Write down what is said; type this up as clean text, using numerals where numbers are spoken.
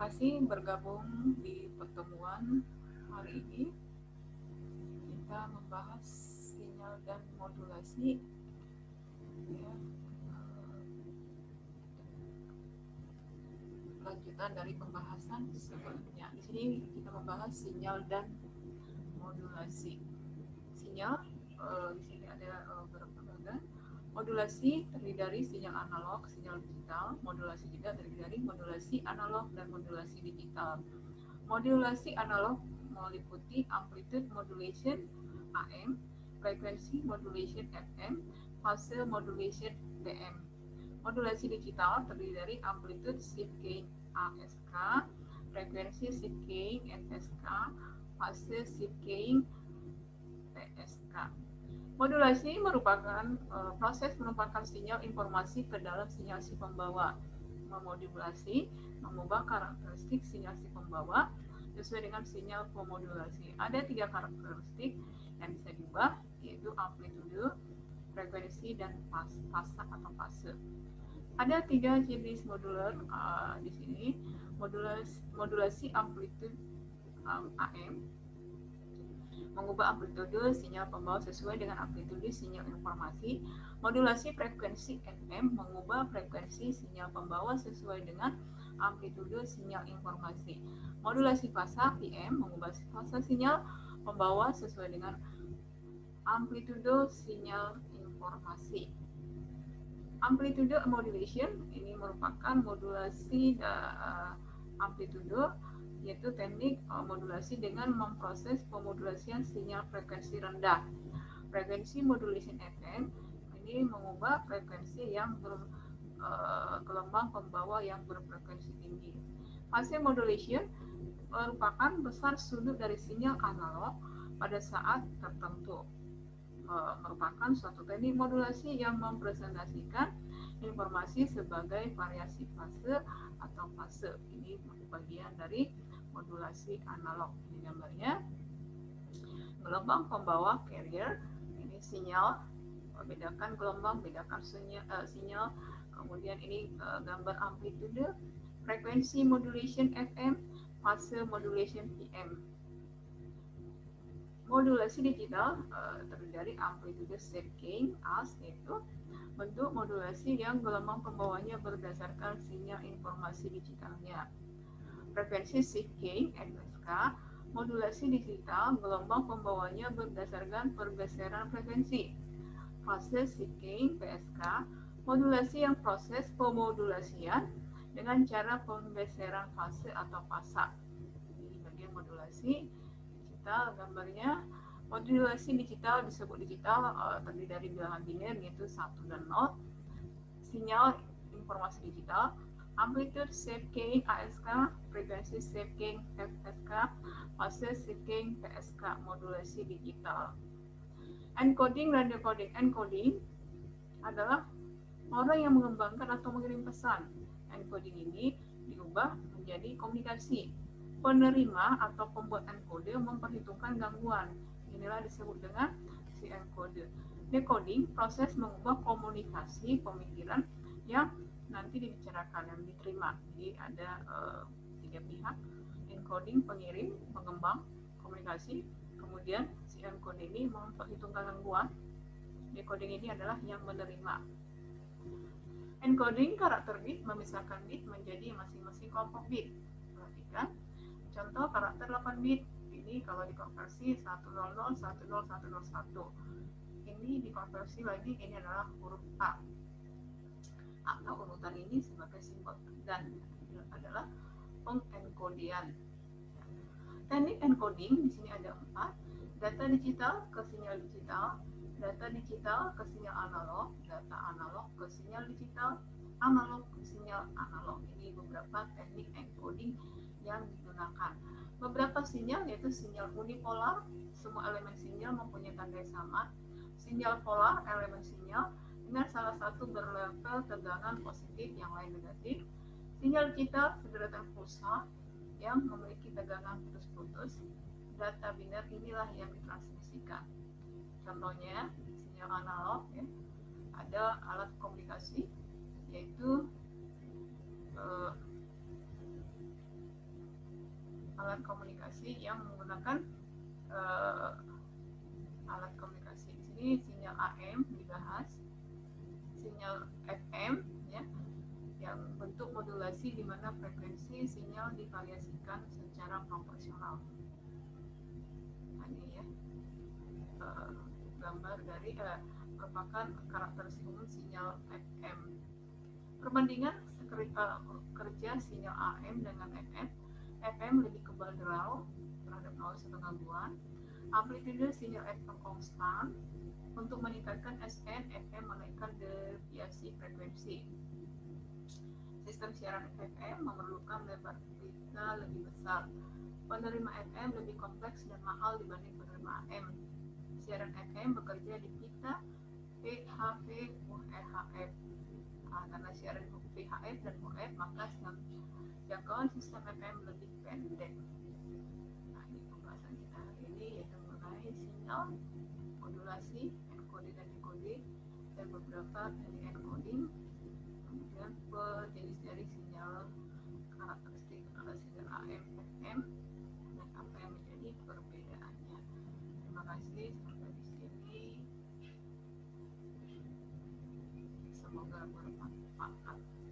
kasih bergabung di pertemuan hari ini. Kita membahas sinyal dan modulasi, ya, lanjutan dari pembahasan sebelumnya. Di sini kita membahas sinyal dan modulasi. Sinyal, di sini ada beberapa bagian. Modulasi terdiri dari sinyal analog, sinyal digital. Modulasi juga terdiri dari modulasi analog dan modulasi digital. Modulasi analog meliputi amplitude modulation AM, frequency modulation FM, fase modulation PM. Modulasi digital terdiri dari amplitude shift gain ASK, frekuensi shift gain FSK, fase shift gain PSK. Modulasi merupakan proses menempatkan sinyal informasi ke dalam sinyal si pembawa. Memodulasi mengubah karakteristik sinyal si pembawa sesuai dengan sinyal pemodulasi. Ada 3 karakteristik yang bisa diubah, yaitu amplitude, frekuensi, dan fase atau fase. Ada 3 jenis moduler di sini. Modulasi amplitude AM mengubah amplitude sinyal pembawa sesuai dengan amplitude sinyal informasi. Modulasi frekuensi FM mengubah frekuensi sinyal pembawa sesuai dengan amplitude sinyal informasi. Modulasi fase PM mengubah fase sinyal pembawa sesuai dengan amplitude sinyal informasi. Amplitude modulation ini merupakan modulasi amplitude, yaitu teknik modulasi dengan memproses pemodulasian sinyal frekuensi rendah. Frekuensi modulation FM ini mengubah frekuensi yang gelombang pembawa yang berfrekuensi tinggi. Fase modulation merupakan besar sudut dari sinyal analog pada saat tertentu. Merupakan suatu teknik modulasi yang mempresentasikan informasi sebagai variasi fase atau fase. Ini bagian dari modulasi analog. Ini gambarnya. Gelombang pembawa carrier, ini sinyal, bedakan gelombang, bedakan sinyal. Kemudian ini gambar amplitude, frekuensi modulation FM, fase modulation PM. Modulasi digital terdiri dari amplitude shift gain AS, yaitu bentuk modulasi yang gelombang pembawanya berdasarkan sinyal informasi digitalnya. Frekuensi shift gain FSK, modulasi digital gelombang pembawanya berdasarkan pergeseran frekuensi. Fase shift gain PSK, modulasi yang proses pemodulasian dengan cara penggeseran fase atau fasa. Ini bagian modulasi digital. Gambarnya, modulasi digital disebut digital terdiri dari bilangan biner, yaitu 1 dan 0. Sinyal informasi digital, amplitude shift gain ASK, frekuensi shift gain FSK, fase shift gain PSK. Modulasi digital. Encoding dan decoding. Encoding adalah orang yang mengembangkan atau mengirim pesan. Encoding ini diubah menjadi komunikasi. Penerima atau pembuat enkode memperhitungkan gangguan. Inilah disebut dengan si enkode. Decoding, proses mengubah komunikasi pemikiran yang nanti dibicarakan, yang diterima. Jadi ada 3 pihak: encoding, pengirim, pengembang komunikasi. Kemudian si enkode ini memperhitungkan gangguan. Decoding ini adalah yang menerima. Encoding karakter bit, memisahkan bit menjadi masing-masing kelompok bit. Perhatikan contoh karakter 8 bit. Ini kalau dikonversi 100 10101. Ini dikonversi lagi, ini adalah huruf A atau urutan ini sebagai simbol, dan adalah pengenkodian. Teknik encoding di sini ada 4: data digital ke sinyal digital, data digital ke sinyal analog, data analog ke sinyal digital, analog ke sinyal analog. Ini beberapa teknik encoding yang digunakan. Beberapa sinyal, yaitu sinyal unipolar, semua elemen sinyal mempunyai tanda yang sama. Sinyal polar, elemen sinyal dengan salah satu berlevel tegangan positif, yang lain negatif. Sinyal digital, sederetan pulsa yang memiliki tegangan putus-putus. Data biner inilah yang ditransmisikan. Contohnya sinyal analog, ya, ada alat komunikasi, yaitu alat komunikasi yang menggunakan uh, alat komunikasi. Di sini sinyal AM dibahas, sinyal FM ya, yang bentuk modulasi di mana frekuensi sinyal divariasikan secara proporsional. Nah, ini ya gambar dari merupakan karakteristik umum sinyal FM. Perbandingan kerja sinyal AM dengan FM. FM lebih kebal draw terhadap arus atau gangguan. Amplitude sinyal FM konstan. Untuk meningkatkan SN, FM menaikkan deviasi frekuensi. Sistem siaran FM memerlukan lebar pita lebih besar. Penerima FM lebih kompleks dan mahal dibanding penerima AM. Siaran FM bekerja di pita VHF UHF. Karena siaran VHF dan UHF, maka jangkauan sistem FM lebih pendek. Nah, ini pembahasan kita hari ini, yaitu mengenai sinyal, modulasi, encoding dan decoding, dan beberapa teknik encoding, kemudian jenis dari sinyal, karakteristik sinyal AM, FM, dan apa yang menjadi perbedaannya. Terima kasih, sampai di sini. Semoga bermanfaat.